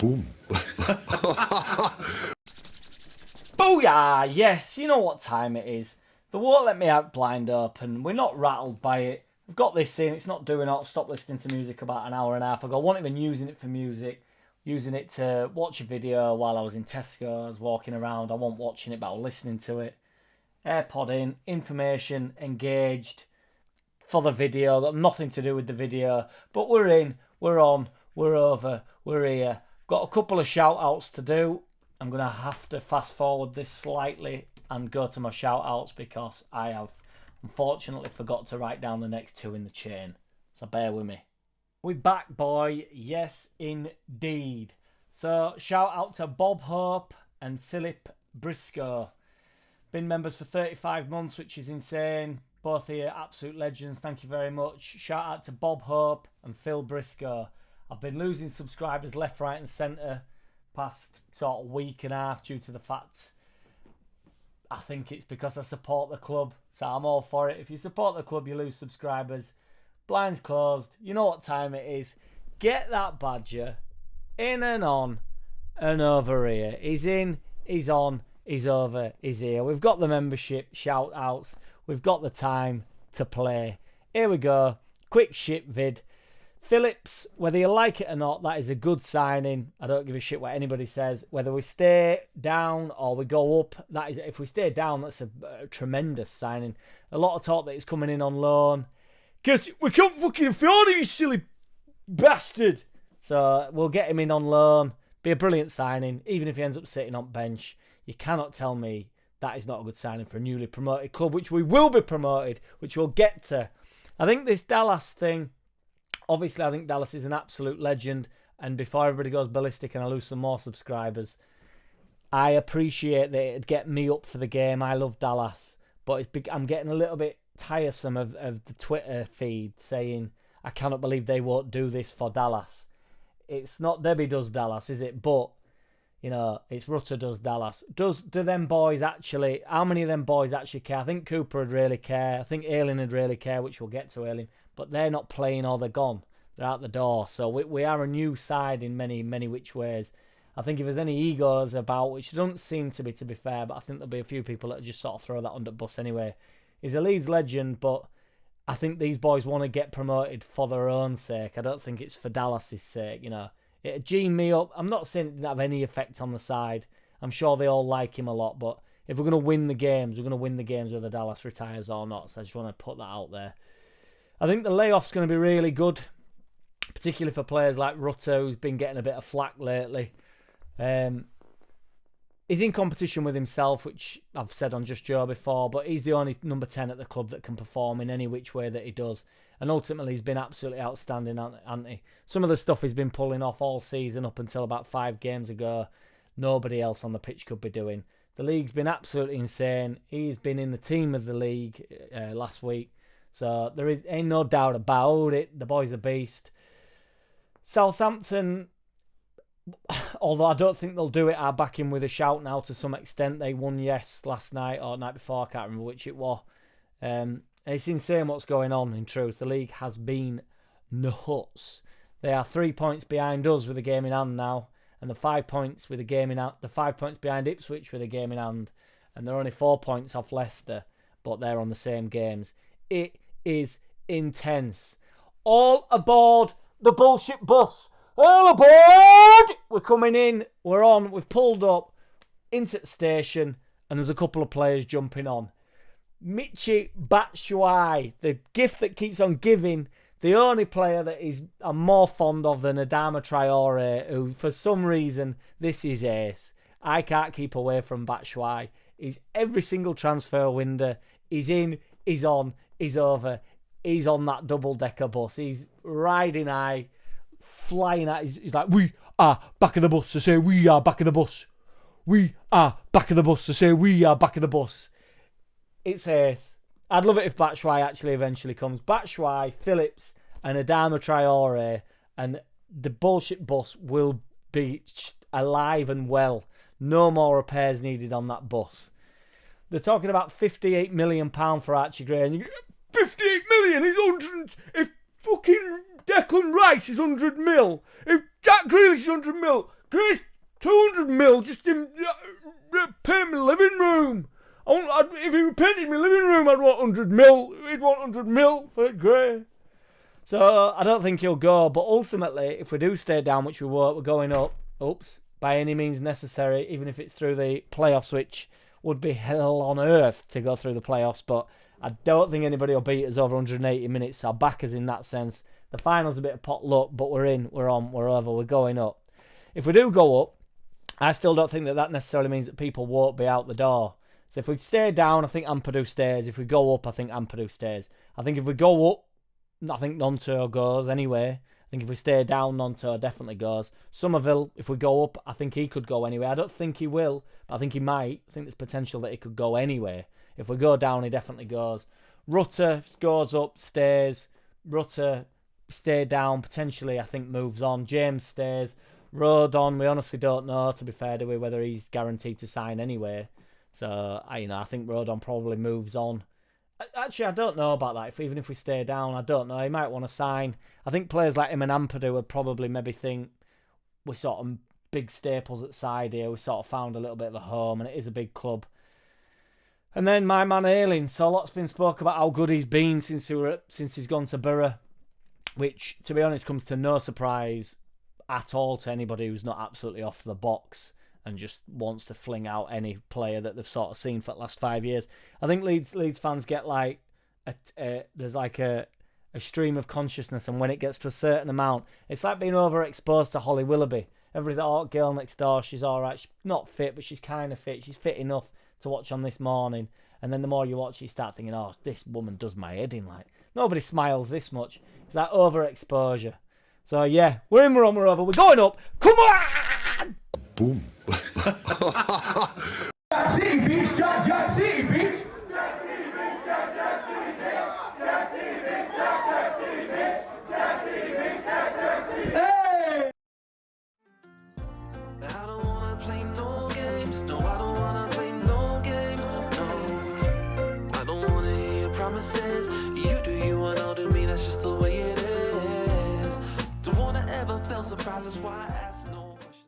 Boom. Booyah! Yes, you know what time it is. They won't let me out blind open. We're not rattled by it. We've got this in. It's not doing it. Stop listening to music about an hour and a half ago. I wasn't even using it for music. Using it to watch a video while I was in Tesco. I was walking around. I wasn't watching it, but I was listening to it. AirPod in. Information. Engaged. For the video. Got nothing to do with the video. But we're in. We're on. We're over. We're here. Got a couple of shout outs to do. I'm going to have to fast forward this slightly and go to my shout outs because I have unfortunately forgot to write down the next two in the chain. So bear with me. We're back, boy. Yes, indeed. So shout out to Bob Hope and Philip Briscoe. Been members for 35 months, which is insane. Both of you absolute legends. Thank you very much. Shout out to Bob Hope and Phil Briscoe. I've been losing subscribers left, right and centre past sort of week and a half due to the fact I think it's because I support the club, so I'm all for it. If you support the club, you lose subscribers. Blinds closed. You know what time it is. Get that badger in and on and over here. He's in, he's on, he's over, he's here. We've got the membership shout outs. We've got the time to play. Here we go. Quick shit vid. Phillips, whether you like it or not, that is a good signing. I don't give a shit what anybody says. Whether we stay down or we go up, that is, if we stay down, that's a tremendous signing. A lot of talk that he's coming in on loan. Because we can't fucking afford him, you silly bastard. So we'll get him in on loan. Be a brilliant signing, even if he ends up sitting on bench. You cannot tell me that is not a good signing for a newly promoted club, which we will be promoted, which we'll get to. I think this Dallas thing, obviously, I think Dallas is an absolute legend. And before everybody goes ballistic and I lose some more subscribers, I appreciate that it'd get me up for the game. I love Dallas. But I'm getting a little bit tiresome of the Twitter feed saying, I cannot believe they won't do this for Dallas. It's not Debbie does Dallas, is it? But, you know, it's Rutter does Dallas. Do them boys actually, how many of them boys actually care? I think Cooper would really care. I think AYLING would really care, which we'll get to AYLING. But they're not playing or they're gone. They're out the door. So we are a new side in many, many which ways. I think if there's any egos about, which don't seem to be fair, but I think there'll be a few people that just sort of throw that under the bus anyway. He's a Leeds legend, but I think these boys want to get promoted for their own sake. I don't think it's for Dallas's sake, you know. It'd gene me up. I'm not saying it didn't have any effect on the side. I'm sure they all like him a lot, but if we're going to win the games, we're going to win the games whether Dallas retires or not. So I just want to put that out there. I think the layoff's going to be really good, particularly for players like Rutter, who's been getting a bit of flack lately. He's in competition with himself, which I've said on Just Joe before, but he's the only number 10 at the club that can perform in any which way that he does. And ultimately, he's been absolutely outstanding, hasn't he? Some of the stuff he's been pulling off all season up until about 5 games ago, nobody else on the pitch could be doing. The league's been absolutely insane. He's been in the team of the league last week. So there ain't no doubt about it. The boy's a beast. Southampton, although I don't think they'll do it, are back in with a shout now to some extent. They won, yes, last night or night before. I can't remember which it was. It's insane what's going on, in truth. The league has been nuts. They are 3 points behind us with a game in hand now. And the 5 points with a game in hand. The 5 points behind Ipswich with a game in hand. And they're only 4 points off Leicester. But they're on the same games. It is intense. All aboard the bullshit bus. All aboard! We're coming in. We're on. We've pulled up into the station. And there's a couple of players jumping on. Michy Batshuayi, the gift that keeps on giving. The only player that I'm more fond of than Adama Traore, who for some reason, this is ace. I can't keep away from Batshuayi. He's every single transfer window. He's in, he's on, he's over. He's on that double-decker bus. He's riding high, flying at. He's like, we are back of the bus to say we are back of the bus. We are back of the bus to say we are back of the bus. It's ace. I'd love it if Batshuayi actually eventually comes. Batshuayi, Phillips, and Adama Traore, and the bullshit bus will be alive and well. No more repairs needed on that bus. They're talking about £58 million for Archie Gray. And you go, 58 million is 100. If fucking Declan Rice is 100 mil, if Jack Grealish is 100 mil, Chris, 200 mil just in paint my living room. If he painted my living room, I'd want 100 mil. He'd want 100 mil for it grey. So I don't think he'll go. But ultimately, if we do stay down, which we won't, we're going up. Oops. By any means necessary, even if it's through the playoffs, which would be hell on earth to go through the playoffs. But I don't think anybody will beat us over 180 minutes. So our back is in that sense. The final's a bit of pot luck, but we're in, we're on, we're over, we're going up. If we do go up, I still don't think that necessarily means that people won't be out the door. So if we stay down, I think Ampadu stays. If we go up, I think Ampadu stays. I think if we go up, I think Nonto goes anyway. I think if we stay down, Nonto definitely goes. Somerville, if we go up, I think he could go anyway. I don't think he will, but I think he might. I think there's potential that he could go anyway. If we go down, he definitely goes. Rutter goes up, stays. Rutter stay down, potentially, I think moves on. James stays. Rodon, we honestly don't know, to be fair, do we, whether he's guaranteed to sign anyway. So, I think Rodon probably moves on. Actually, I don't know about that. Even if we stay down, I don't know. He might want to sign. I think players like him and Ampadu would probably maybe think we're sort of big staples at side here. We sort of found a little bit of a home, and it is a big club. And then my man AYLING. So a lot's been spoke about how good he's been since he's gone to Borough, which, to be honest, comes to no surprise at all to anybody who's not absolutely off the box and just wants to fling out any player that they've sort of seen for the last 5 years. I think Leeds fans get like there's like a stream of consciousness, and when it gets to a certain amount, it's like being overexposed to Holly Willoughby. Everybody thought, oh, girl next door, she's all right. She's not fit, but she's kind of fit. She's fit enough to watch on This Morning. And then the more you watch, you start thinking, oh, this woman does my head in. Like, nobody smiles this much. It's that overexposure. So, yeah, we're in, we're on, we're over. We're going up. Come on! Boom. JackCity, bitch. JackCity, bitch. Hey! I don't wanna play no games. No, I don't wanna play no games. No, I don't wanna hear your promises. You do you and I'll do me. That's just the way it is. Don't wanna ever feel surprised. That's why I ask.